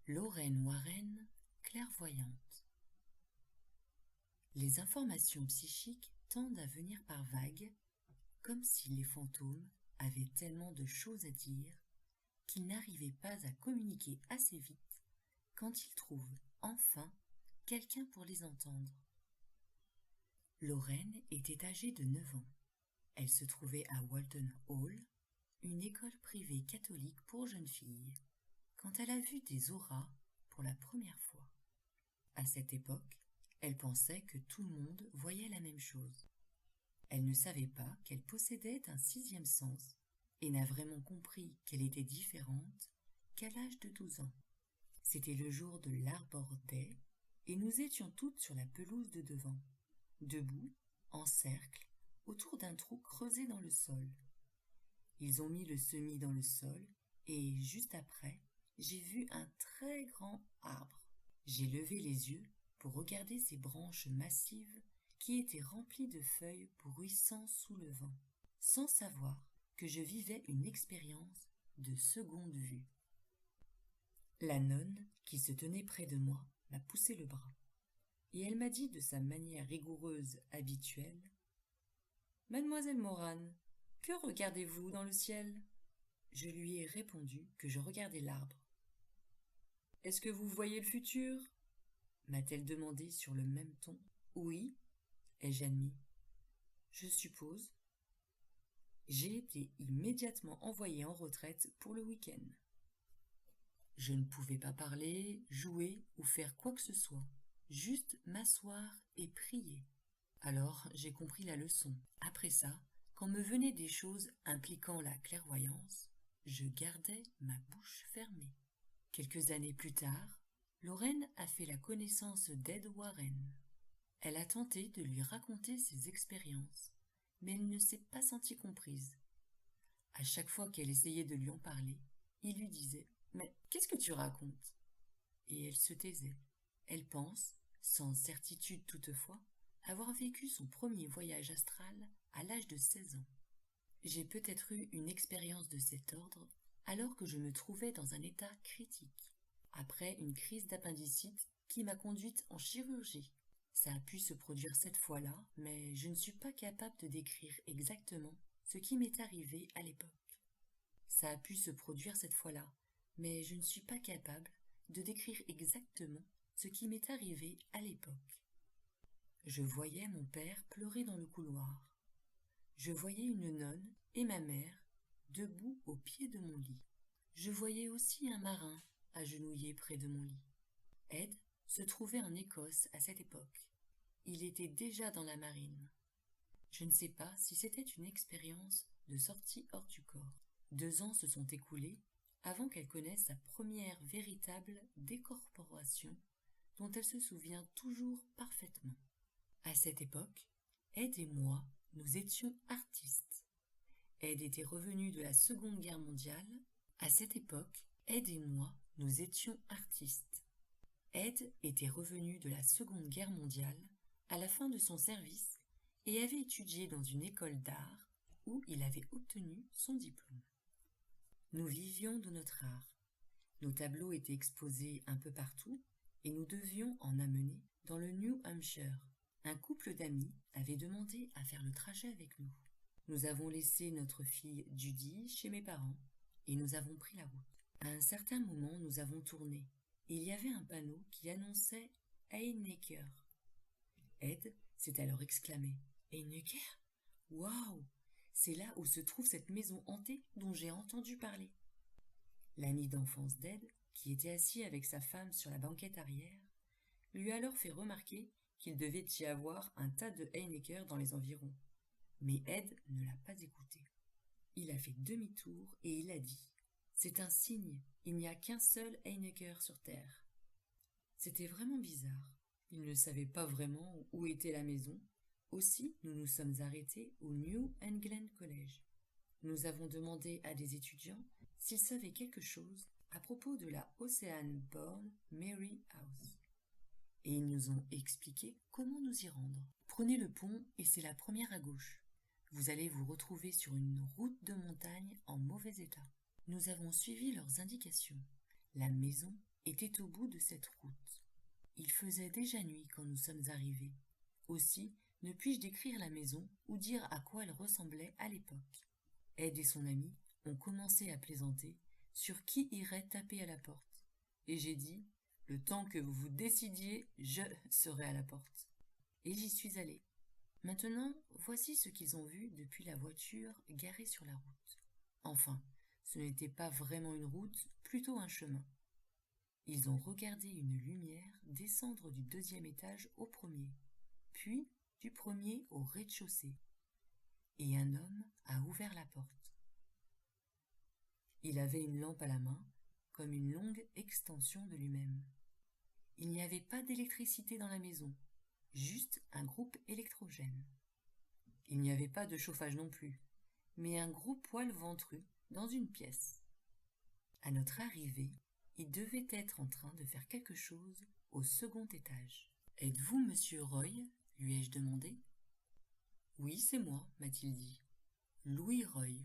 Lorraine Warren, clairvoyante. Les informations psychiques tendent à venir par vagues, comme si les fantômes avaient tellement de choses à dire qu'ils n'arrivaient pas à communiquer assez vite quand ils trouvent enfin quelqu'un pour les entendre. Lorraine était âgée de 9 ans. Elle se trouvait à Walton Hall, une école privée catholique pour jeunes filles, quand elle a vu des auras pour la première fois. À cette époque, elle pensait que tout le monde voyait la même chose. Elle ne savait pas qu'elle possédait un 6e sens et n'a vraiment compris qu'elle était différente qu'à l'âge de 12 ans. C'était le jour de l'Arbor Day et nous étions toutes sur la pelouse de devant, debout, en cercle, autour d'un trou creusé dans le sol. Ils ont mis le semis dans le sol et, juste après, j'ai vu un très grand arbre. J'ai levé les yeux pour regarder ses branches massives qui étaient remplies de feuilles bruissant sous le vent, sans savoir que je vivais une expérience de seconde vue. La nonne, qui se tenait près de moi, m'a poussé le bras, et elle m'a dit de sa manière rigoureuse habituelle « Mademoiselle Moran, que regardez-vous dans le ciel ?» Je lui ai répondu que je regardais l'arbre. « Est-ce que vous voyez le futur ?» m'a-t-elle demandé sur le même ton. « Oui, » ai-je admis. « Je suppose. » J'ai été immédiatement envoyée en retraite pour le week-end. Je ne pouvais pas parler, jouer ou faire quoi que ce soit, juste m'asseoir et prier. Alors j'ai compris la leçon. Après ça, quand me venaient des choses impliquant la clairvoyance, je gardais ma bouche fermée. Quelques années plus tard, Lorraine a fait la connaissance d'Ed Warren. Elle a tenté de lui raconter ses expériences, mais elle ne s'est pas sentie comprise. À chaque fois qu'elle essayait de lui en parler, il lui disait « Mais qu'est-ce que tu racontes ?» Et elle se taisait. Elle pense, sans certitude toutefois, avoir vécu son premier voyage astral à l'âge de 16 ans. J'ai peut-être eu une expérience de cet ordre alors que je me trouvais dans un état critique, après une crise d'appendicite qui m'a conduite en chirurgie. Ça a pu se produire cette fois-là, mais je ne suis pas capable de décrire exactement ce qui m'est arrivé à l'époque. Ça a pu se produire cette fois-là, mais je ne suis pas capable de décrire exactement ce qui m'est arrivé à l'époque. Je voyais mon père pleurer dans le couloir. Je voyais une nonne et ma mère debout au pied de mon lit. Je voyais aussi un marin agenouillé près de mon lit. Ed se trouvait en Écosse à cette époque. Il était déjà dans la marine. Je ne sais pas si c'était une expérience de sortie hors du corps. 2 ans se sont écoulés avant qu'elle connaisse sa première véritable décorporation dont elle se souvient toujours parfaitement. À cette époque, Ed et moi, nous étions artistes. Ed était revenu de la Seconde Guerre mondiale. À cette époque, Ed et moi, nous étions artistes. Ed était revenu de la Seconde Guerre mondiale à la fin de son service et avait étudié dans une école d'art où il avait obtenu son diplôme. Nous vivions de notre art. Nos tableaux étaient exposés un peu partout et nous devions en amener dans le New Hampshire. Un couple d'amis avait demandé à faire le trajet avec nous. Nous avons laissé notre fille Judy chez mes parents et nous avons pris la route. À un certain moment, nous avons tourné. Il y avait un panneau qui annonçait Haynecker. Ed s'est alors exclamé « Haynecker ? Waouh ! C'est là où se trouve cette maison hantée dont j'ai entendu parler. » L'ami d'enfance d'Ed, qui était assis avec sa femme sur la banquette arrière, lui a alors fait remarquer qu'il devait y avoir un tas de Haynecker dans les environs. Mais Ed ne l'a pas écouté. Il a fait demi-tour et il a dit « C'est un signe, il n'y a qu'un seul Haynecker sur Terre. » C'était vraiment bizarre. Il ne savait pas vraiment où était la maison. Aussi, nous nous sommes arrêtés au New England College. Nous avons demandé à des étudiants s'ils savaient quelque chose à propos de la Oceanborn Mary House. Et ils nous ont expliqué comment nous y rendre. Prenez le pont et c'est la première à gauche. Vous allez vous retrouver sur une route de montagne en mauvais état. Nous avons suivi leurs indications. La maison était au bout de cette route. Il faisait déjà nuit quand nous sommes arrivés. Aussi, ne puis-je décrire la maison ou dire à quoi elle ressemblait à l'époque. Ed et son ami ont commencé à plaisanter sur qui irait taper à la porte. Et j'ai dit, le temps que vous vous décidiez, je serai à la porte. Et j'y suis allée. Maintenant, voici ce qu'ils ont vu depuis la voiture garée sur la route. Enfin, ce n'était pas vraiment une route, plutôt un chemin. Ils ont regardé une lumière descendre du 2e étage au 1er, puis du 1er au rez-de-chaussée. Et un homme a ouvert la porte. Il avait une lampe à la main, comme une longue extension de lui-même. Il n'y avait pas d'électricité dans la maison, juste un groupe électrogène. Il n'y avait pas de chauffage non plus, mais un gros poêle ventru dans une pièce. À notre arrivée, il devait être en train de faire quelque chose au 2e étage. « Êtes-vous monsieur Roy ?» lui ai-je demandé. « Oui, c'est moi, m'a-t-il dit. Louis Roy.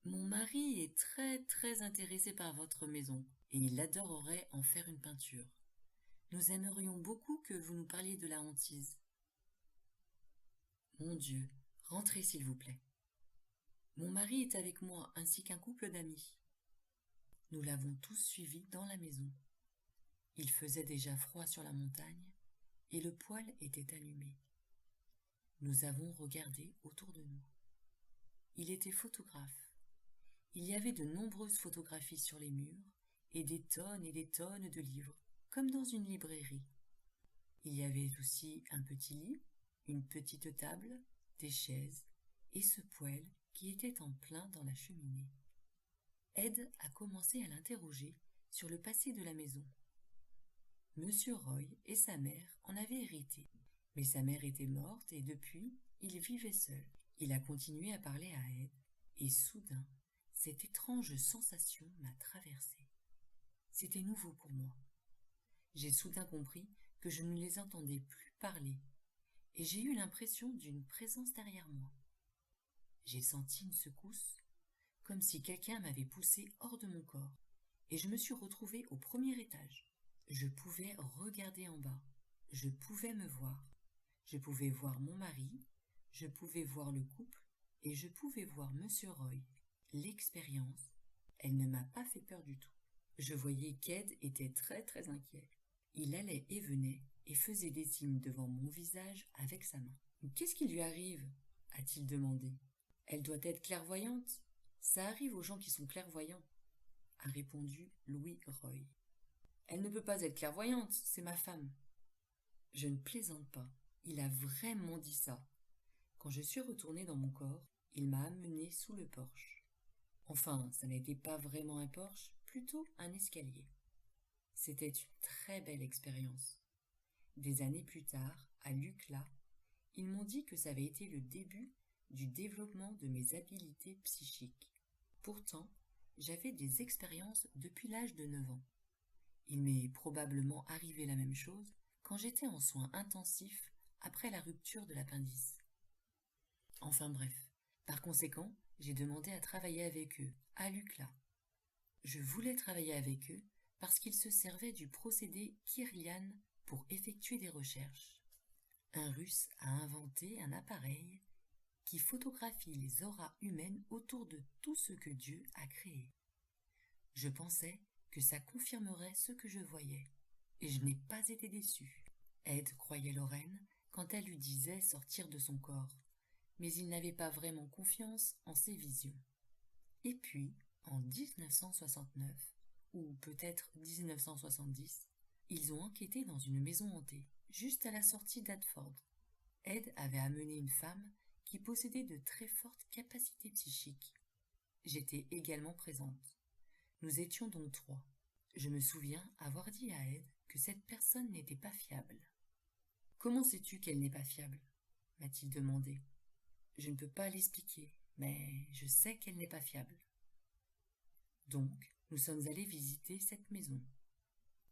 Mon mari est très très intéressé par votre maison et il adorerait en faire une peinture. Nous aimerions beaucoup que vous nous parliez de la hantise. » Mon Dieu, rentrez s'il vous plaît. Mon mari est avec moi ainsi qu'un couple d'amis. Nous l'avons tous suivi dans la maison. Il faisait déjà froid sur la montagne et le poêle était allumé. Nous avons regardé autour de nous. Il était photographe. Il y avait de nombreuses photographies sur les murs et des tonnes de livres, comme dans une librairie. Il y avait aussi un petit lit, une petite table, des chaises et ce poêle qui était en plein dans la cheminée. Ed a commencé à l'interroger sur le passé de la maison. Monsieur Roy et sa mère en avaient hérité, mais sa mère était morte et depuis, il vivait seul. Il a continué à parler à Ed et soudain, cette étrange sensation m'a traversée. C'était nouveau pour moi. J'ai soudain compris que je ne les entendais plus parler et j'ai eu l'impression d'une présence derrière moi. J'ai senti une secousse, comme si quelqu'un m'avait poussé hors de mon corps, et je me suis retrouvée au 1er étage. Je pouvais regarder en bas, je pouvais me voir, je pouvais voir mon mari, je pouvais voir le couple, et je pouvais voir monsieur Roy. L'expérience, elle ne m'a pas fait peur du tout. Je voyais qu'Ed était très très inquiet. Il allait et venait et faisait des signes devant mon visage avec sa main. « Qu'est-ce qui lui arrive ?» a-t-il demandé. « Elle doit être clairvoyante. Ça arrive aux gens qui sont clairvoyants, » a répondu Louis Roy. « Elle ne peut pas être clairvoyante, c'est ma femme. » Je ne plaisante pas, il a vraiment dit ça. Quand je suis retournée dans mon corps, il m'a amenée sous le porche. Enfin, ça n'était pas vraiment un porche, plutôt un escalier. C'était une très belle expérience. Des années plus tard, à l'UCLA, ils m'ont dit que ça avait été le début du développement de mes habiletés psychiques. Pourtant, j'avais des expériences depuis l'âge de 9 ans. Il m'est probablement arrivé la même chose quand j'étais en soins intensifs après la rupture de l'appendice. Enfin bref, par conséquent, j'ai demandé à travailler avec eux, à l'UCLA. Je voulais travailler avec eux parce qu'ils se servaient du procédé Kirlian pour effectuer des recherches. Un Russe a inventé un appareil qui photographie les auras humaines autour de tout ce que Dieu a créé. Je pensais que ça confirmerait ce que je voyais, et je n'ai pas été déçue. Ed croyait Lorraine quand elle lui disait sortir de son corps, mais il n'avait pas vraiment confiance en ses visions. Et puis, en 1969, ou peut-être 1970, ils ont enquêté dans une maison hantée, juste à la sortie d'Adford. Ed avait amené une femme qui possédait de très fortes capacités psychiques. J'étais également présente. Nous étions donc 3. Je me souviens avoir dit à Ed que cette personne n'était pas fiable. « Comment sais-tu qu'elle n'est pas fiable ?» m'a-t-il demandé. « Je ne peux pas l'expliquer, mais je sais qu'elle n'est pas fiable. » Donc, nous sommes allés visiter cette maison.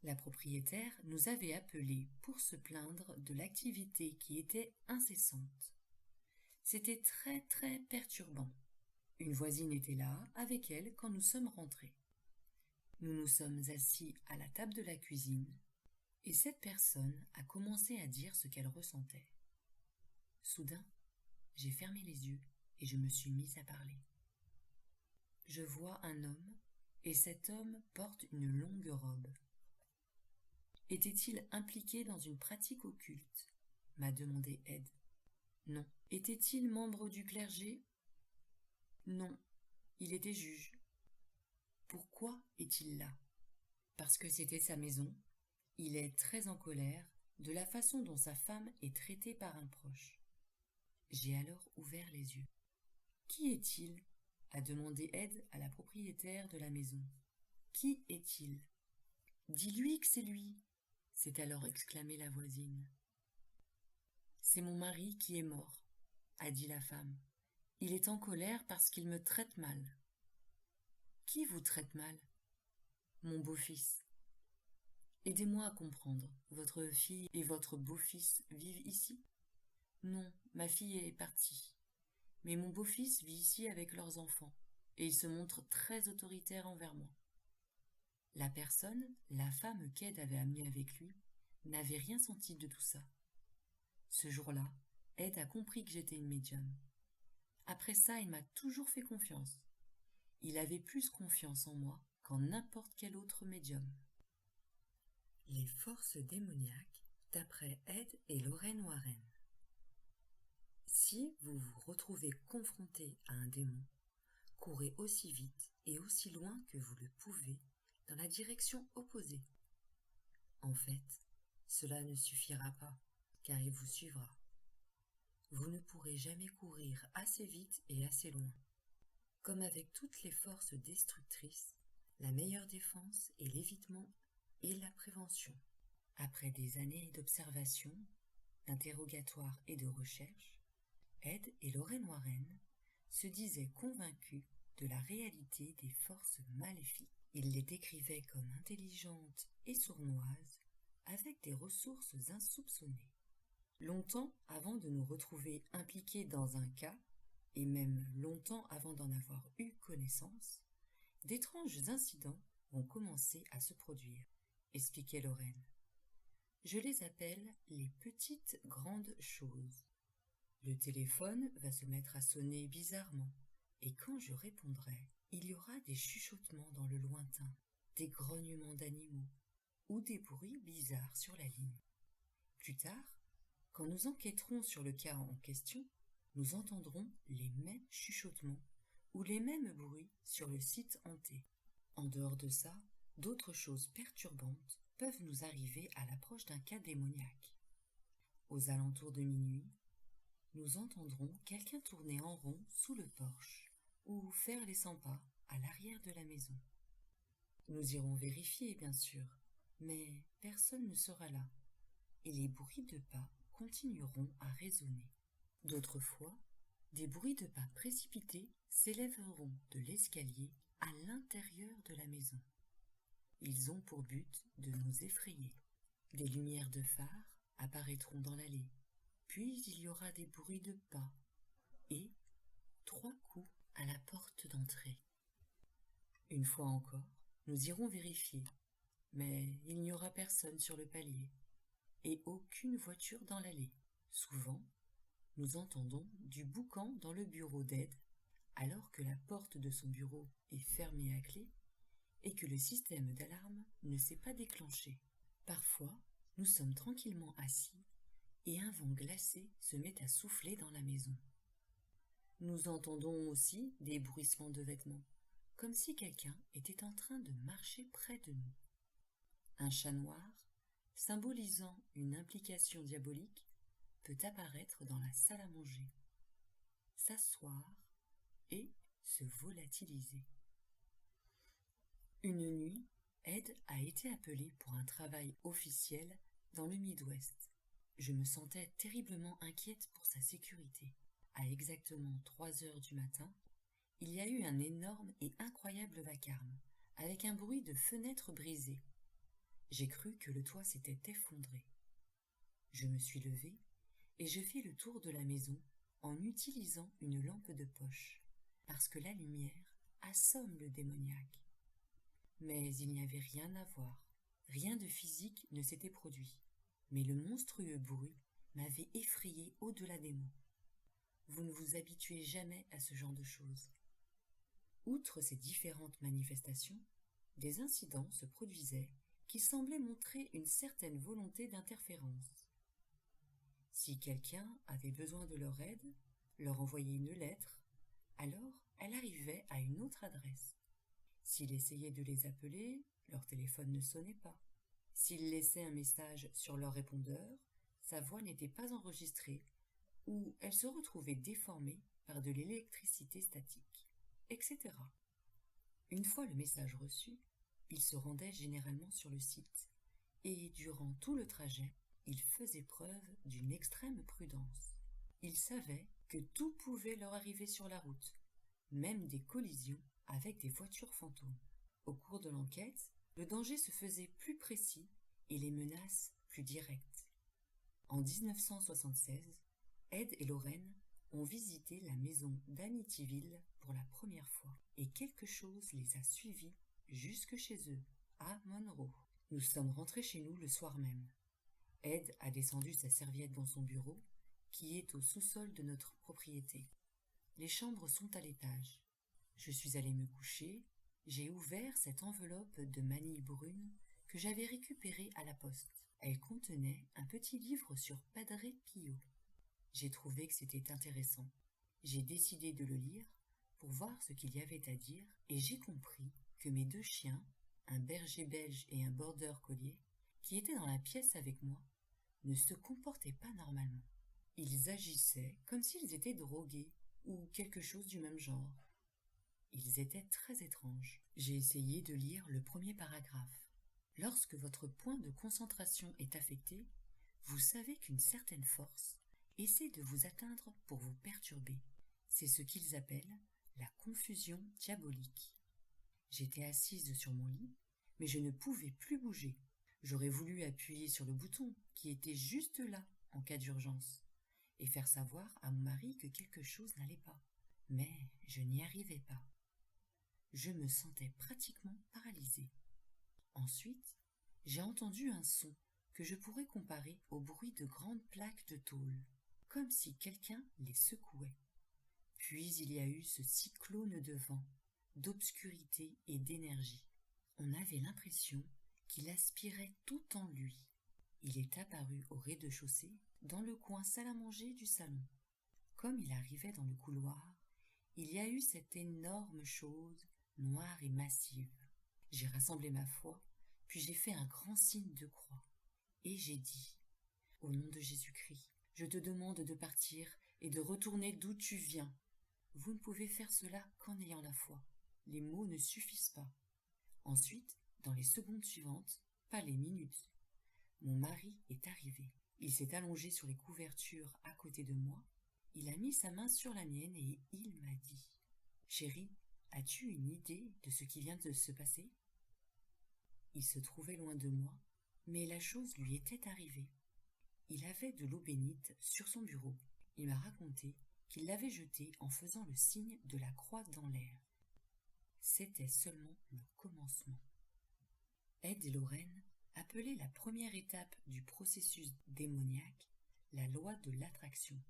La propriétaire nous avait appelés pour se plaindre de l'activité qui était incessante. C'était très très perturbant. Une voisine était là avec elle quand nous sommes rentrés. Nous nous sommes assis à la table de la cuisine et cette personne a commencé à dire ce qu'elle ressentait. Soudain, j'ai fermé les yeux et je me suis mise à parler. Je vois un homme et cet homme porte une longue robe. Était-il impliqué dans une pratique occulte ? M'a demandé Ed. Non. Était-il membre du clergé ? Non. Il était juge. Pourquoi est-il là ? Parce que c'était sa maison. Il est très en colère de la façon dont sa femme est traitée par un proche. J'ai alors ouvert les yeux. Qui est-il ? A demandé Ed à la propriétaire de la maison. Qui est-il ? Dis-lui que c'est lui, s'est alors exclamée la voisine. C'est mon mari qui est mort, a dit la femme. Il est en colère parce qu'il me traite mal. Qui vous traite mal ? Mon beau-fils. Aidez-moi à comprendre. Votre fille et votre beau-fils vivent ici ? Non, ma fille est partie. Mais mon beau-fils vit ici avec leurs enfants, et il se montre très autoritaire envers moi. La personne, la femme qu'Ed avait amenée avec lui, n'avait rien senti de tout ça. Ce jour-là, Ed a compris que j'étais une médium. Après ça, il m'a toujours fait confiance. Il avait plus confiance en moi qu'en n'importe quel autre médium. Les forces démoniaques, d'après Ed et Lorraine Warren. Si vous vous retrouvez confronté à un démon, courez aussi vite et aussi loin que vous le pouvez dans la direction opposée. En fait, cela ne suffira pas, car il vous suivra. Vous ne pourrez jamais courir assez vite et assez loin. Comme avec toutes les forces destructrices, la meilleure défense est l'évitement et la prévention. Après des années d'observation, d'interrogatoire et de recherche, Ed et Lorraine Warren se disaient convaincus de la réalité des forces maléfiques. Ils les décrivaient comme intelligentes et sournoises, avec des ressources insoupçonnées. Longtemps avant de nous retrouver impliqués dans un cas, et même longtemps avant d'en avoir eu connaissance, d'étranges incidents vont commencer à se produire, expliquait Lorraine. Je les appelle les petites grandes choses. Le téléphone va se mettre à sonner bizarrement, et quand je répondrai, il y aura des chuchotements dans le lointain, des grognements d'animaux, ou des bruits bizarres sur la ligne. Plus tard, quand nous enquêterons sur le cas en question, nous entendrons les mêmes chuchotements ou les mêmes bruits sur le site hanté. En dehors de ça, d'autres choses perturbantes peuvent nous arriver à l'approche d'un cas démoniaque. Aux alentours de minuit, nous entendrons quelqu'un tourner en rond sous le porche ou faire les 100 pas à l'arrière de la maison. Nous irons vérifier, bien sûr, mais personne ne sera là, et les bruits de pas continueront à résonner. D'autres fois, des bruits de pas précipités s'élèveront de l'escalier à l'intérieur de la maison. Ils ont pour but de nous effrayer. Des lumières de phare apparaîtront dans l'allée, puis il y aura des bruits de pas et 3 coups à la porte d'entrée. Une fois encore, nous irons vérifier, mais il n'y aura personne sur le palier et aucune voiture dans l'allée. Souvent, nous entendons du boucan dans le bureau d'Ed, alors que la porte de son bureau est fermée à clé et que le système d'alarme ne s'est pas déclenché. Parfois, nous sommes tranquillement assis et un vent glacé se met à souffler dans la maison. Nous entendons aussi des bruissements de vêtements, comme si quelqu'un était en train de marcher près de nous. Un chat noir, symbolisant une implication diabolique, peut apparaître dans la salle à manger, s'asseoir et se volatiliser. Une nuit, Ed a été appelé pour un travail officiel dans le Midwest. Je me sentais terriblement inquiète pour sa sécurité. À exactement 3 heures du matin, il y a eu un énorme et incroyable vacarme, avec un bruit de fenêtres brisées. J'ai cru que le toit s'était effondré. Je me suis levée et je fis le tour de la maison en utilisant une lampe de poche, parce que la lumière assomme le démoniaque. Mais il n'y avait rien à voir. Rien de physique ne s'était produit. Mais le monstrueux bruit m'avait effrayé au-delà des mots. Vous ne vous habituez jamais à ce genre de choses. Outre ces différentes manifestations, des incidents se produisaient qui semblaient montrer une certaine volonté d'interférence. Si quelqu'un avait besoin de leur aide, leur envoyait une lettre, alors elle arrivait à une autre adresse. S'il essayait de les appeler, leur téléphone ne sonnait pas. S'il laissait un message sur leur répondeur, sa voix n'était pas enregistrée ou elle se retrouvait déformée par de l'électricité statique, etc. Une fois le message reçu, il se rendait généralement sur le site et durant tout le trajet, il faisait preuve d'une extrême prudence. Il savait que tout pouvait leur arriver sur la route, même des collisions avec des voitures fantômes. Au cours de l'enquête, le danger se faisait plus précis et les menaces plus directes. En 1976, Ed et Lorraine ont visité la maison d'Amityville pour la première fois et quelque chose les a suivis jusque chez eux, à Monroe. Nous sommes rentrés chez nous le soir même. Ed a descendu sa serviette dans son bureau, qui est au sous-sol de notre propriété. Les chambres sont à l'étage. Je suis allée me coucher, j'ai ouvert cette enveloppe de manille brune que j'avais récupérée à la poste. Elle contenait un petit livre sur Padre Pio. J'ai trouvé que c'était intéressant. J'ai décidé de le lire pour voir ce qu'il y avait à dire et j'ai compris que mes 2 chiens, un berger belge et un border collier, qui étaient dans la pièce avec moi, ne se comportaient pas normalement. Ils agissaient comme s'ils étaient drogués ou quelque chose du même genre. Ils étaient très étranges. J'ai essayé de lire le premier paragraphe. Lorsque votre point de concentration est affecté, vous savez qu'une certaine force essaie de vous atteindre pour vous perturber. C'est ce qu'ils appellent la confusion diabolique. J'étais assise sur mon lit, mais je ne pouvais plus bouger. J'aurais voulu appuyer sur le bouton qui était juste là en cas d'urgence et faire savoir à mon mari que quelque chose n'allait pas. Mais je n'y arrivais pas. Je me sentais pratiquement paralysée. Ensuite, j'ai entendu un son que je pourrais comparer au bruit de grandes plaques de tôle, comme si quelqu'un les secouait. Puis il y a eu ce cyclone de vent, d'obscurité et d'énergie. On avait l'impression qu'il aspirait tout en lui. Il est apparu au rez-de-chaussée, dans le coin salle à manger du salon. Comme il arrivait dans le couloir, il y a eu cette énorme chose, noire et massive. J'ai rassemblé ma foi, puis j'ai fait un grand signe de croix. Et j'ai dit, « Au nom de Jésus-Christ, je te demande de partir et de retourner d'où tu viens. Vous ne pouvez faire cela qu'en ayant la foi. Les mots ne suffisent pas. » Ensuite, dans les secondes suivantes, pas les minutes, mon mari est arrivé. Il s'est allongé sur les couvertures à côté de moi. Il a mis sa main sur la mienne et il m'a dit « Chérie, as-tu une idée de ce qui vient de se passer ?» Il se trouvait loin de moi, mais la chose lui était arrivée. Il avait de l'eau bénite sur son bureau. Il m'a raconté qu'il l'avait jetée en faisant le signe de la croix dans l'air. C'était seulement le commencement. Ed et Lorraine appelaient la première étape du processus démoniaque la loi de l'attraction,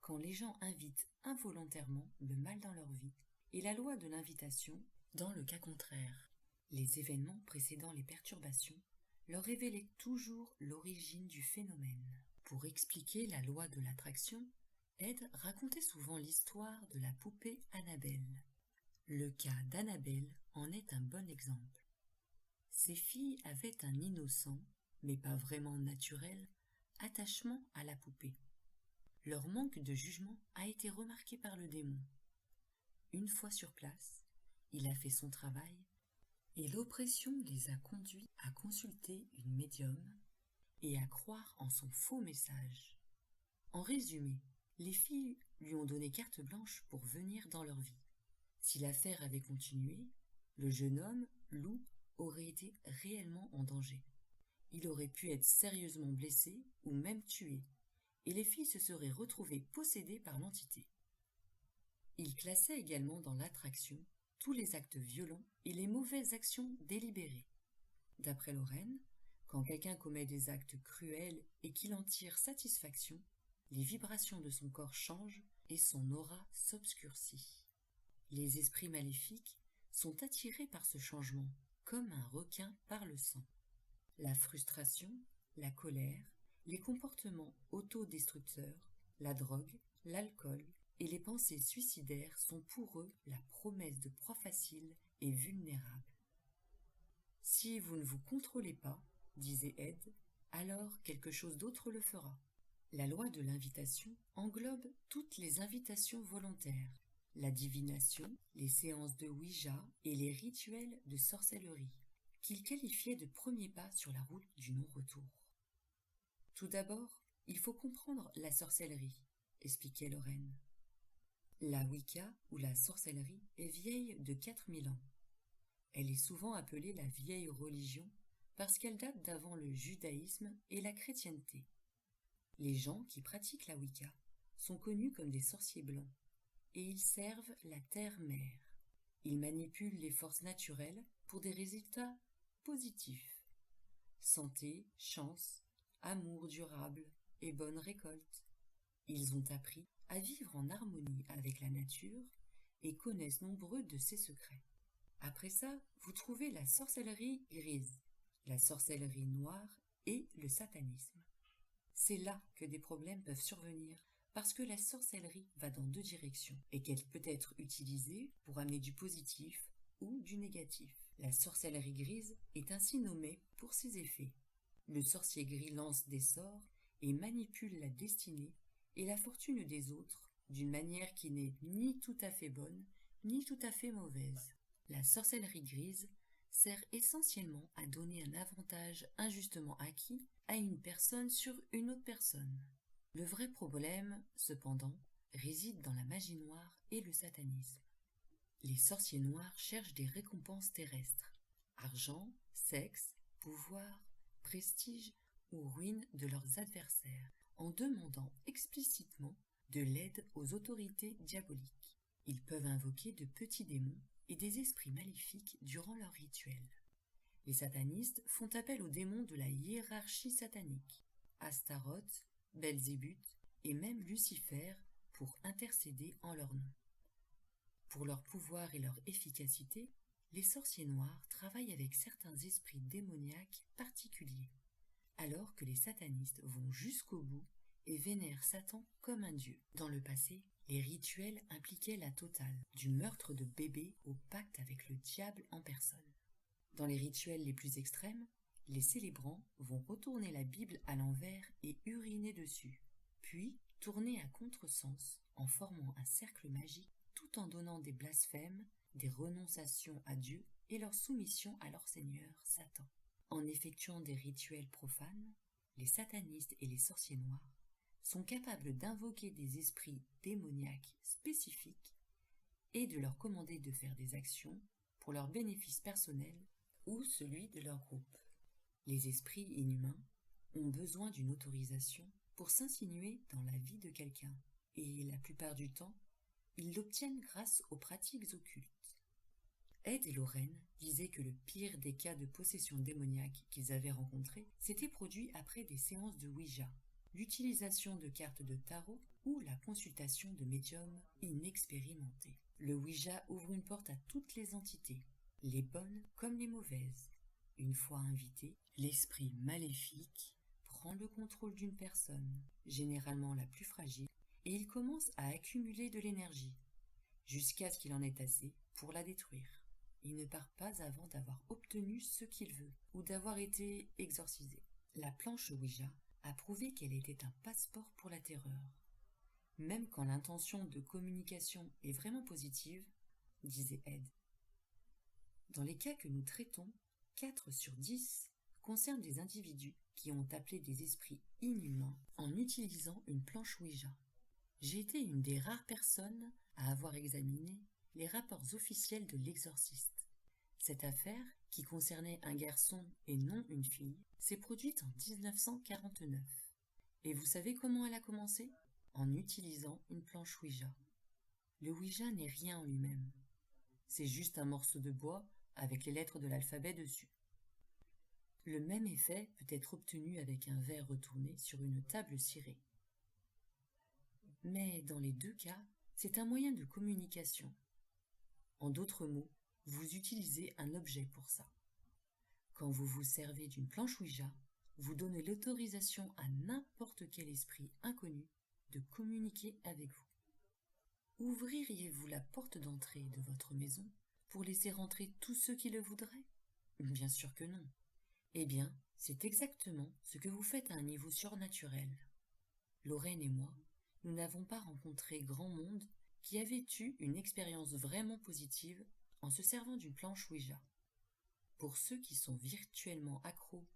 quand les gens invitent involontairement le mal dans leur vie, et la loi de l'invitation dans le cas contraire. Les événements précédant les perturbations leur révélaient toujours l'origine du phénomène. Pour expliquer la loi de l'attraction, Ed racontait souvent l'histoire de la poupée Annabelle. Le cas d'Annabelle en est un bon exemple. Ces filles avaient un innocent, mais pas vraiment naturel, attachement à la poupée. Leur manque de jugement a été remarqué par le démon. Une fois sur place, il a fait son travail et l'oppression les a conduits à consulter une médium et à croire en son faux message. En résumé, les filles lui ont donné carte blanche pour venir dans leur vie. Si l'affaire avait continué, le jeune homme, Lou, aurait été réellement en danger. Il aurait pu être sérieusement blessé ou même tué, et les filles se seraient retrouvées possédées par l'entité. Il classait également dans l'attraction tous les actes violents et les mauvaises actions délibérées. D'après Lorraine, quand quelqu'un commet des actes cruels et qu'il en tire satisfaction, les vibrations de son corps changent et son aura s'obscurcit. Les esprits maléfiques sont attirés par ce changement, comme un requin par le sang. La frustration, la colère, les comportements autodestructeurs, la drogue, l'alcool et les pensées suicidaires sont pour eux la promesse de proies faciles et vulnérables. Si vous ne vous contrôlez pas, disait Ed, alors quelque chose d'autre le fera. La loi de l'invitation englobe toutes les invitations volontaires, la divination, les séances de Ouija et les rituels de sorcellerie, qu'il qualifiait de premiers pas sur la route du non-retour. Tout d'abord, il faut comprendre la sorcellerie, expliquait Lorraine. La Wicca, ou la sorcellerie, est vieille de 4000 ans. Elle est souvent appelée la vieille religion parce qu'elle date d'avant le judaïsme et la chrétienté. Les gens qui pratiquent la Wicca sont connus comme des sorciers blancs et ils servent la terre-mère. Ils manipulent les forces naturelles pour des résultats positifs. Santé, chance, amour durable et bonne récolte. Ils ont appris à vivre en harmonie avec la nature et connaissent nombreux de ses secrets. Après ça, vous trouvez la sorcellerie grise, la sorcellerie noire et le satanisme. C'est là que des problèmes peuvent survenir parce que la sorcellerie va dans deux directions et qu'elle peut être utilisée pour amener du positif ou du négatif. La sorcellerie grise est ainsi nommée pour ses effets. Le sorcier gris lance des sorts et manipule la destinée et la fortune des autres d'une manière qui n'est ni tout à fait bonne ni tout à fait mauvaise. La sorcellerie grise sert essentiellement à donner un avantage injustement acquis à une personne sur une autre personne. Le vrai problème, cependant, réside dans la magie noire et le satanisme. Les sorciers noirs cherchent des récompenses terrestres, argent, sexe, pouvoir, prestige ou ruine de leurs adversaires, en demandant explicitement de l'aide aux autorités diaboliques. Ils peuvent invoquer de petits démons et des esprits maléfiques durant leurs rituels. Les satanistes font appel aux démons de la hiérarchie satanique, Astaroth, Belzébuth et même Lucifer pour intercéder en leur nom. Pour leur pouvoir et leur efficacité, les sorciers noirs travaillent avec certains esprits démoniaques particuliers, alors que les satanistes vont jusqu'au bout et vénèrent Satan comme un dieu. Dans le passé, les rituels impliquaient la totale, du meurtre de bébés au pacte avec le diable en personne. Dans les rituels les plus extrêmes, les célébrants vont retourner la Bible à l'envers et uriner dessus, puis tourner à contresens en formant un cercle magique tout en donnant des blasphèmes, des renonciations à Dieu et leur soumission à leur Seigneur, Satan. En effectuant des rituels profanes, les satanistes et les sorciers noirs sont capables d'invoquer des esprits démoniaques spécifiques et de leur commander de faire des actions pour leur bénéfice personnel ou celui de leur groupe. Les esprits inhumains ont besoin d'une autorisation pour s'insinuer dans la vie de quelqu'un et la plupart du temps, ils l'obtiennent grâce aux pratiques occultes. Ed et Lorraine disaient que le pire des cas de possession démoniaque qu'ils avaient rencontrés s'était produit après des séances de Ouija, l'utilisation de cartes de tarot ou la consultation de médiums inexpérimentés. Le Ouija ouvre une porte à toutes les entités, les bonnes comme les mauvaises. Une fois invité, l'esprit maléfique prend le contrôle d'une personne, généralement la plus fragile, et il commence à accumuler de l'énergie, jusqu'à ce qu'il en ait assez pour la détruire. Il ne part pas avant d'avoir obtenu ce qu'il veut, ou d'avoir été exorcisé. La planche Ouija a prouvé qu'elle était un passeport pour la terreur. Même quand l'intention de communication est vraiment positive, disait Ed. Dans les cas que nous traitons, 4 sur 10 concernent des individus qui ont appelé des esprits inhumains en utilisant une planche Ouija. J'ai été une des rares personnes à avoir examiné les rapports officiels de l'exorciste. Cette affaire, qui concernait un garçon et non une fille, s'est produite en 1949. Et vous savez comment elle a commencé ? En utilisant une planche Ouija. Le Ouija n'est rien en lui-même. c'est juste un morceau de bois avec les lettres de l'alphabet dessus. Le même effet peut être obtenu avec un verre retourné sur une table cirée. Mais dans les deux cas, c'est un moyen de communication. En d'autres mots, vous utilisez un objet pour ça. Quand vous vous servez d'une planche Ouija, vous donnez l'autorisation à n'importe quel esprit inconnu de communiquer avec vous. Ouvririez-vous la porte d'entrée de votre maison pour laisser rentrer tous ceux qui le voudraient? Bien sûr que non. Eh bien, c'est exactement ce que vous faites à un niveau surnaturel. Lorraine et moi, nous n'avons pas rencontré grand monde qui avait eu une expérience vraiment positive en se servant d'une planche Ouija. Pour ceux qui sont virtuellement accros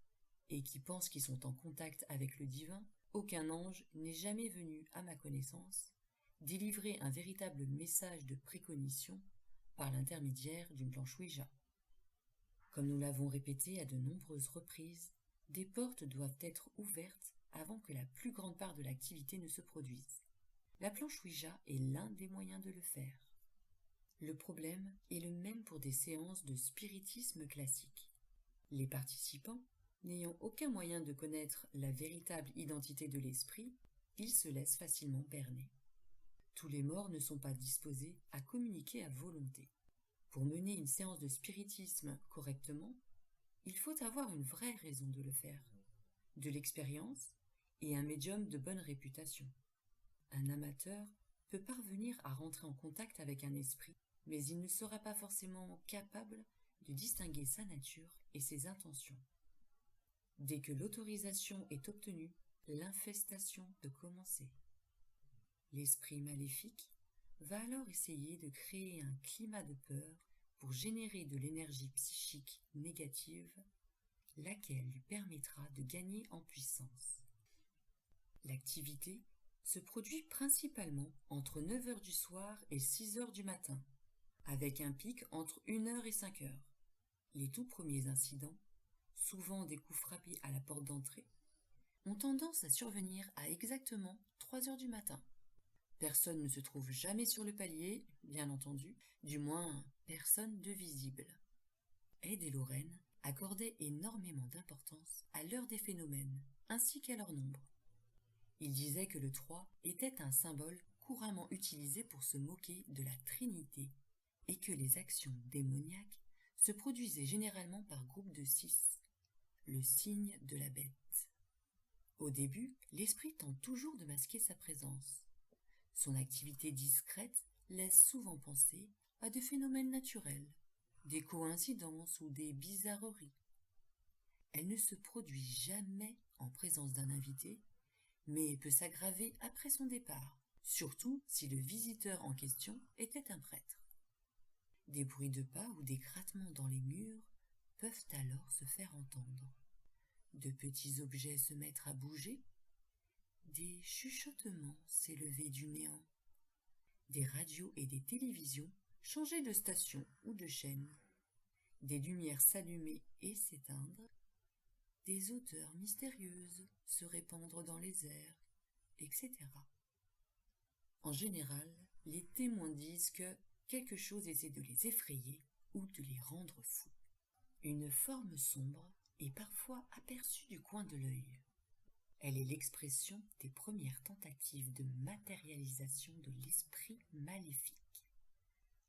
et qui pensent qu'ils sont en contact avec le divin, aucun ange n'est jamais venu, à ma connaissance, délivrer un véritable message de précognition par l'intermédiaire d'une planche Ouija. Comme nous l'avons répété à de nombreuses reprises, des portes doivent être ouvertes avant que la plus grande part de l'activité ne se produise. La planche Ouija est l'un des moyens de le faire. Le problème est le même pour des séances de spiritisme classique. Les participants, n'ayant aucun moyen de connaître la véritable identité de l'esprit, ils se laissent facilement berner. Tous les morts ne sont pas disposés à communiquer à volonté. Pour mener une séance de spiritisme correctement, il faut avoir une vraie raison de le faire, de l'expérience et un médium de bonne réputation. Un amateur peut parvenir à rentrer en contact avec un esprit, mais il ne sera pas forcément capable de distinguer sa nature et ses intentions. Dès que l'autorisation est obtenue, l'infestation peut commencer. L'esprit maléfique va alors essayer de créer un climat de peur pour générer de l'énergie psychique négative, laquelle lui permettra de gagner en puissance. L'activité se produit principalement entre 9 heures du soir et 6 heures du matin, avec un pic entre 1 heure et 5 heures. Les tout premiers incidents, souvent des coups frappés à la porte d'entrée, ont tendance à survenir à exactement 3 heures du matin. Personne ne se trouve jamais sur le palier, bien entendu, du moins personne de visible. Ed et Lorraine accordaient énormément d'importance à l'heure des phénomènes, ainsi qu'à leur nombre. Ils disaient que le 3 était un symbole couramment utilisé pour se moquer de la Trinité, et que les actions démoniaques se produisaient généralement par groupe de 6, le signe de la bête. Au début, l'esprit tente toujours de masquer sa présence. Son activité discrète laisse souvent penser à des phénomènes naturels, des coïncidences ou des bizarreries. Elle ne se produit jamais en présence d'un invité, mais peut s'aggraver après son départ, surtout si le visiteur en question était un prêtre. Des bruits de pas ou des grattements dans les murs peuvent alors se faire entendre. De petits objets se mettre à bouger, des chuchotements s'élever du néant, des radios et des télévisions changer de station ou de chaîne, des lumières s'allumer et s'éteindre, des odeurs mystérieuses se répandre dans les airs, etc. En général, les témoins disent que quelque chose essaie de les effrayer ou de les rendre fous. Une forme sombre est parfois aperçue du coin de l'œil. Elle est l'expression des premières tentatives de matérialisation de l'esprit maléfique,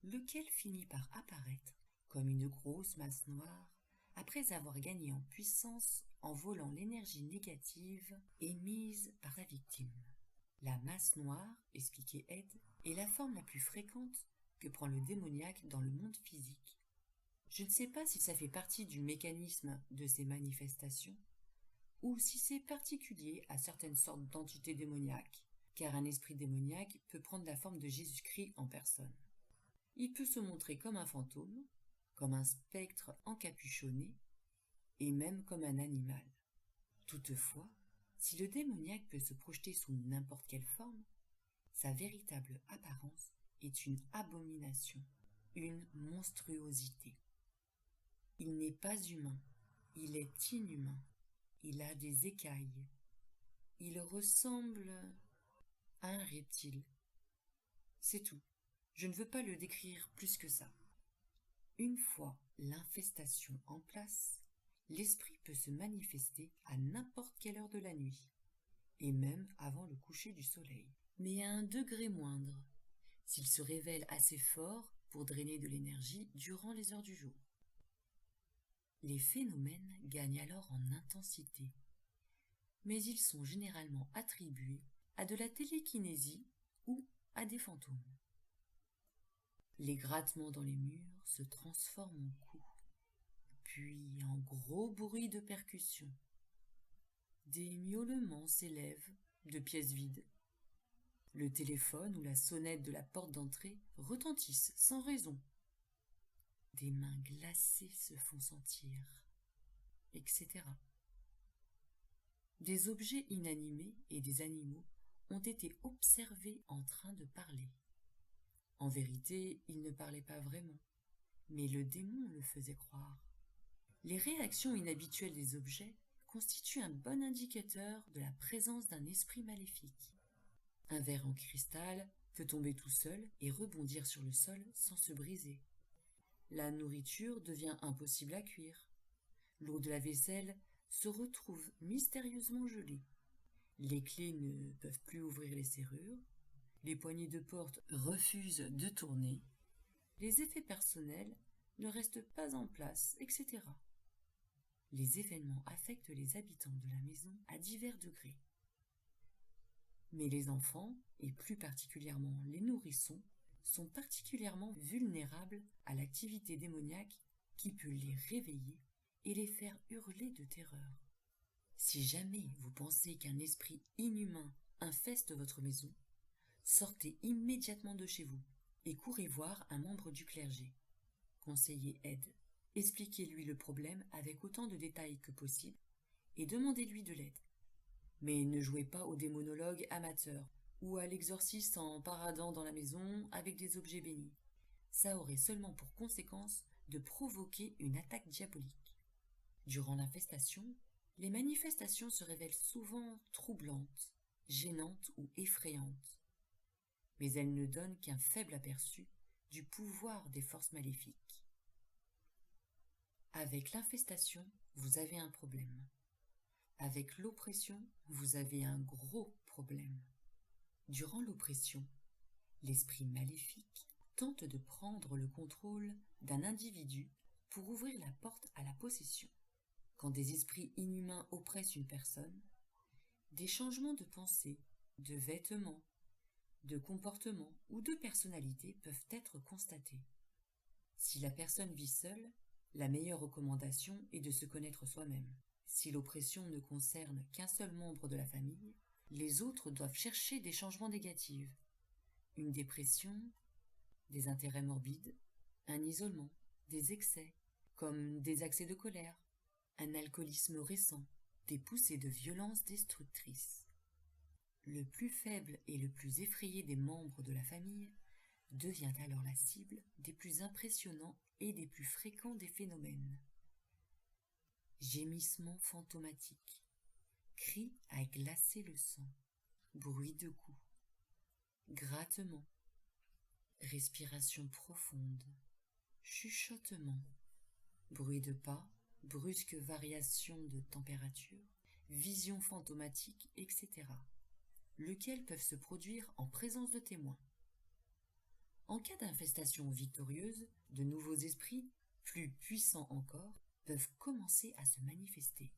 lequel finit par apparaître comme une grosse masse noire après avoir gagné en puissance en volant l'énergie négative émise par la victime. La masse noire, expliquait Ed, est la forme la plus fréquente que prend le démoniaque dans le monde physique. Je ne sais pas si ça fait partie du mécanisme de ces manifestations, ou si c'est particulier à certaines sortes d'entités démoniaques, car un esprit démoniaque peut prendre la forme de Jésus-Christ en personne. Il peut se montrer comme un fantôme, comme un spectre encapuchonné, et même comme un animal. Toutefois, si le démoniaque peut se projeter sous n'importe quelle forme, sa véritable apparence est une abomination, une monstruosité. Il n'est pas humain, il est inhumain, il a des écailles, il ressemble à un reptile. C'est tout, je ne veux pas le décrire plus que ça. Une fois l'infestation en place, l'esprit peut se manifester à n'importe quelle heure de la nuit, et même avant le coucher du soleil, mais à un degré moindre, s'il se révèle assez fort pour drainer de l'énergie durant les heures du jour. Les phénomènes gagnent alors en intensité, mais ils sont généralement attribués à de la télékinésie ou à des fantômes. Les grattements dans les murs se transforment en coups, puis en gros bruits de percussion. Des miaulements s'élèvent de pièces vides. Le téléphone ou la sonnette de la porte d'entrée retentissent sans raison. Des mains glacées se font sentir, etc. Des objets inanimés et des animaux ont été observés en train de parler. En vérité, ils ne parlaient pas vraiment, mais le démon le faisait croire. Les réactions inhabituelles des objets constituent un bon indicateur de la présence d'un esprit maléfique. Un verre en cristal peut tomber tout seul et rebondir sur le sol sans se briser. La nourriture devient impossible à cuire. L'eau de la vaisselle se retrouve mystérieusement gelée. Les clés ne peuvent plus ouvrir les serrures. Les poignées de porte refusent de tourner. Les effets personnels ne restent pas en place, etc. Les événements affectent les habitants de la maison à divers degrés. Mais les enfants, et plus particulièrement les nourrissons, sont particulièrement vulnérables à l'activité démoniaque qui peut les réveiller et les faire hurler de terreur. Si jamais vous pensez qu'un esprit inhumain infeste votre maison, sortez immédiatement de chez vous et courez voir un membre du clergé. Conseillez aide. Expliquez-lui le problème avec autant de détails que possible et demandez-lui de l'aide. Mais ne jouez pas au démonologue amateur ou à l'exorciste en paradant dans la maison avec des objets bénis. Ça aurait seulement pour conséquence de provoquer une attaque diabolique. Durant l'infestation, les manifestations se révèlent souvent troublantes, gênantes ou effrayantes. Mais elles ne donnent qu'un faible aperçu du pouvoir des forces maléfiques. Avec l'infestation, vous avez un problème. Avec l'oppression, vous avez un gros problème. Durant l'oppression, l'esprit maléfique tente de prendre le contrôle d'un individu pour ouvrir la porte à la possession. Quand des esprits inhumains oppressent une personne, des changements de pensée, de vêtements, de comportement ou de personnalité peuvent être constatés. Si la personne vit seule, la meilleure recommandation est de se connaître soi-même. Si l'oppression ne concerne qu'un seul membre de la famille, les autres doivent chercher des changements négatifs. Une dépression, des intérêts morbides, un isolement, des excès, comme des accès de colère, un alcoolisme récent, des poussées de violence destructrices. Le plus faible et le plus effrayé des membres de la famille devient alors la cible des plus impressionnants et des plus fréquents des phénomènes. Gémissements fantomatiques, cris à glacer le sang, bruit de coups, grattements, respiration profonde, chuchotement, bruit de pas, brusque variation de température, visions fantomatiques, etc., lesquels peuvent se produire en présence de témoins. En cas d'infestation victorieuse, de nouveaux esprits, plus puissants encore, peuvent commencer à se manifester.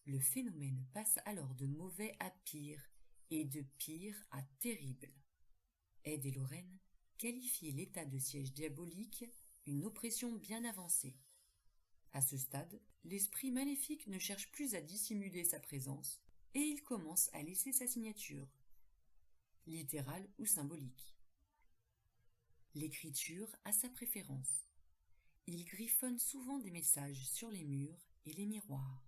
Le phénomène passe alors de mauvais à pire et de pire à terrible. Ed et Lorraine qualifient l'état de siège diabolique une oppression bien avancée. À ce stade, l'esprit maléfique ne cherche plus à dissimuler sa présence et il commence à laisser sa signature, littérale ou symbolique. L'écriture a sa préférence. Il griffonne souvent des messages sur les murs et les miroirs,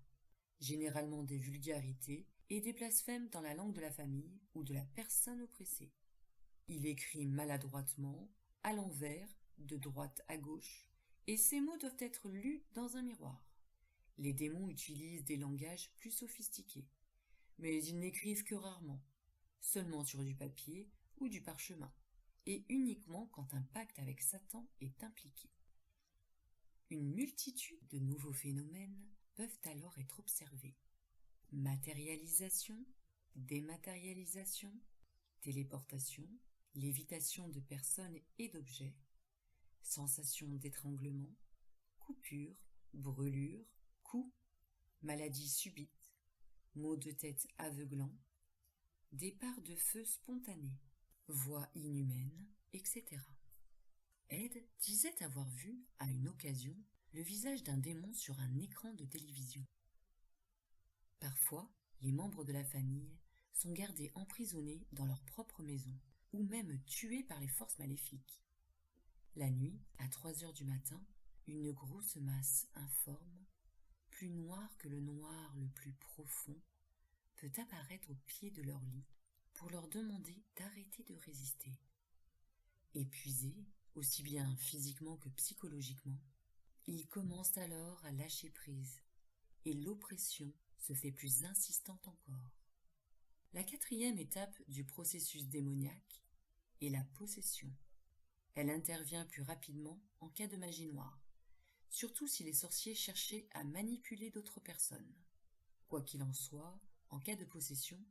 généralement des vulgarités et des blasphèmes dans la langue de la famille ou de la personne oppressée. Il écrit maladroitement, à l'envers, de droite à gauche, et ces mots doivent être lus dans un miroir. Les démons utilisent des langages plus sophistiqués, mais ils n'écrivent que rarement, seulement sur du papier ou du parchemin, et uniquement quand un pacte avec Satan est impliqué. Une multitude de nouveaux phénomènes peuvent alors être observés. Matérialisation, dématérialisation, téléportation, lévitation de personnes et d'objets, sensation d'étranglement, coupure, brûlure, coups, maladie subite, maux de tête aveuglants, départ de feu spontané, voix inhumaine, etc. Ed disait avoir vu, à une occasion, le visage d'un démon sur un écran de télévision. Parfois, les membres de la famille sont gardés emprisonnés dans leur propre maison, ou même tués par les forces maléfiques. La nuit, à 3 heures du matin, une grosse masse informe, plus noire que le noir le plus profond, peut apparaître au pied de leur lit pour leur demander d'arrêter de résister. Épuisés, aussi bien physiquement que psychologiquement, ils commencent alors à lâcher prise, et l'oppression se fait plus insistante encore. La 4e étape du processus démoniaque est la possession. Elle intervient plus rapidement en cas de magie noire, surtout si les sorciers cherchaient à manipuler d'autres personnes. Quoi qu'il en soit, en cas de possession,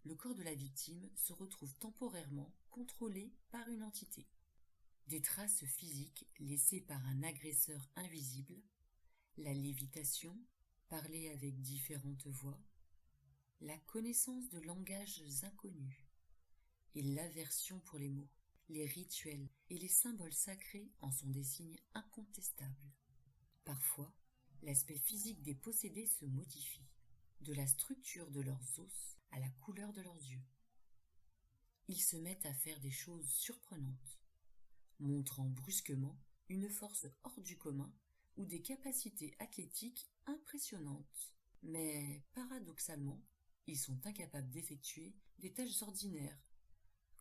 le corps de la victime se retrouve temporairement contrôlé par une entité. Des traces physiques laissées par un agresseur invisible, la lévitation, parler avec différentes voix, la connaissance de langages inconnus et l'aversion pour les mots, les rituels et les symboles sacrés en sont des signes incontestables. Parfois, l'aspect physique des possédés se modifie, de la structure de leurs os à la couleur de leurs yeux. Ils se mettent à faire des choses surprenantes, montrant brusquement une force hors du commun ou des capacités athlétiques impressionnantes. Mais, paradoxalement, ils sont incapables d'effectuer des tâches ordinaires,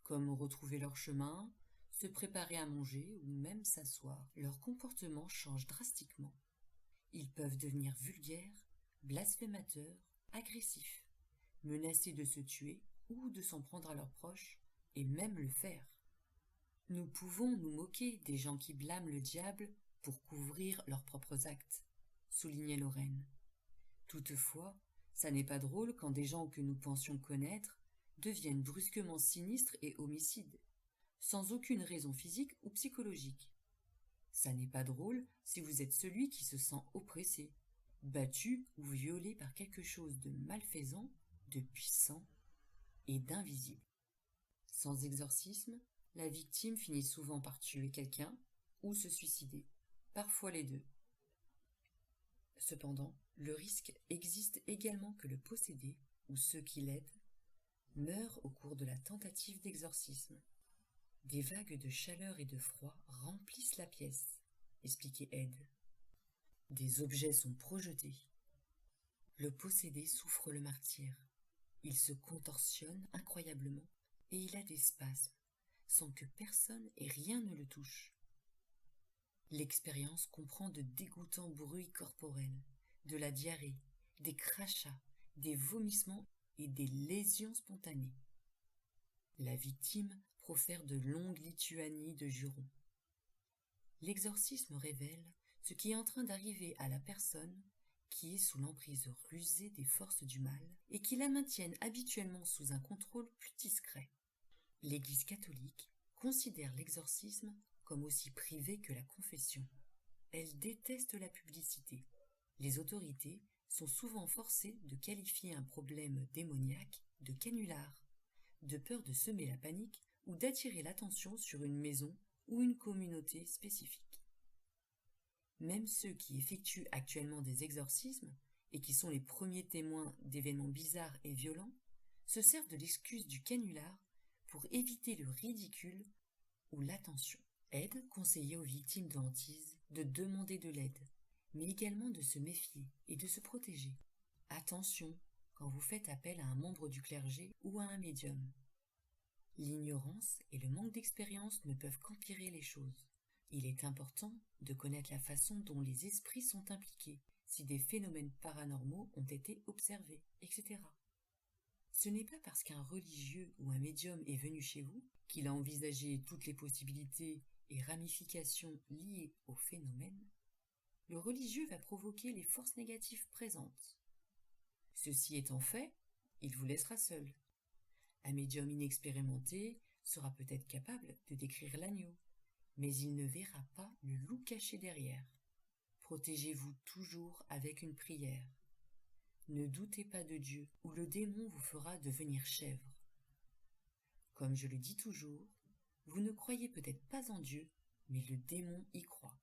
comme retrouver leur chemin, se préparer à manger ou même s'asseoir. Leur comportement change drastiquement. Ils peuvent devenir vulgaires, blasphémateurs, agressifs, menacer de se tuer ou de s'en prendre à leurs proches, et même le faire. Nous pouvons nous moquer des gens qui blâment le diable pour couvrir leurs propres actes, soulignait Lorraine. Toutefois, ça n'est pas drôle quand des gens que nous pensions connaître deviennent brusquement sinistres et homicides, sans aucune raison physique ou psychologique. Ça n'est pas drôle si vous êtes celui qui se sent oppressé, battu ou violé par quelque chose de malfaisant, de puissant et d'invisible. Sans exorcisme, la victime finit souvent par tuer quelqu'un ou se suicider, parfois les deux. Cependant, le risque existe également que le possédé, ou ceux qui l'aident, meurent au cours de la tentative d'exorcisme. Des vagues de chaleur et de froid remplissent la pièce, expliquait Ed. Des objets sont projetés. Le possédé souffre le martyre. Il se contorsionne incroyablement et il a des spasmes, sans que personne et rien ne le touche. L'expérience comprend de dégoûtants bruits corporels, de la diarrhée, des crachats, des vomissements et des lésions spontanées. La victime profère de longues litanies de jurons. L'exorcisme révèle ce qui est en train d'arriver à la personne qui est sous l'emprise rusée des forces du mal et qui la maintiennent habituellement sous un contrôle plus discret. L'Église catholique considère l'exorcisme comme aussi privé que la confession. Elle déteste la publicité. Les autorités sont souvent forcées de qualifier un problème démoniaque de canular, de peur de semer la panique ou d'attirer l'attention sur une maison ou une communauté spécifique. Même ceux qui effectuent actuellement des exorcismes et qui sont les premiers témoins d'événements bizarres et violents se servent de l'excuse du canular pour éviter le ridicule ou l'attention. Ed conseillait aux victimes de hantise de demander de l'aide, mais également de se méfier et de se protéger. Attention quand vous faites appel à un membre du clergé ou à un médium. L'ignorance et le manque d'expérience ne peuvent qu'empirer les choses. Il est important de connaître la façon dont les esprits sont impliqués, si des phénomènes paranormaux ont été observés, etc. Ce n'est pas parce qu'un religieux ou un médium est venu chez vous qu'il a envisagé toutes les possibilités et ramifications liées au phénomène. Le religieux va provoquer les forces négatives présentes. Ceci étant fait, il vous laissera seul. Un médium inexpérimenté sera peut-être capable de décrire l'agneau, mais il ne verra pas le loup caché derrière. Protégez-vous toujours avec une prière. Ne doutez pas de Dieu, ou le démon vous fera devenir chèvre. Comme je le dis toujours, vous ne croyez peut-être pas en Dieu, mais le démon y croit.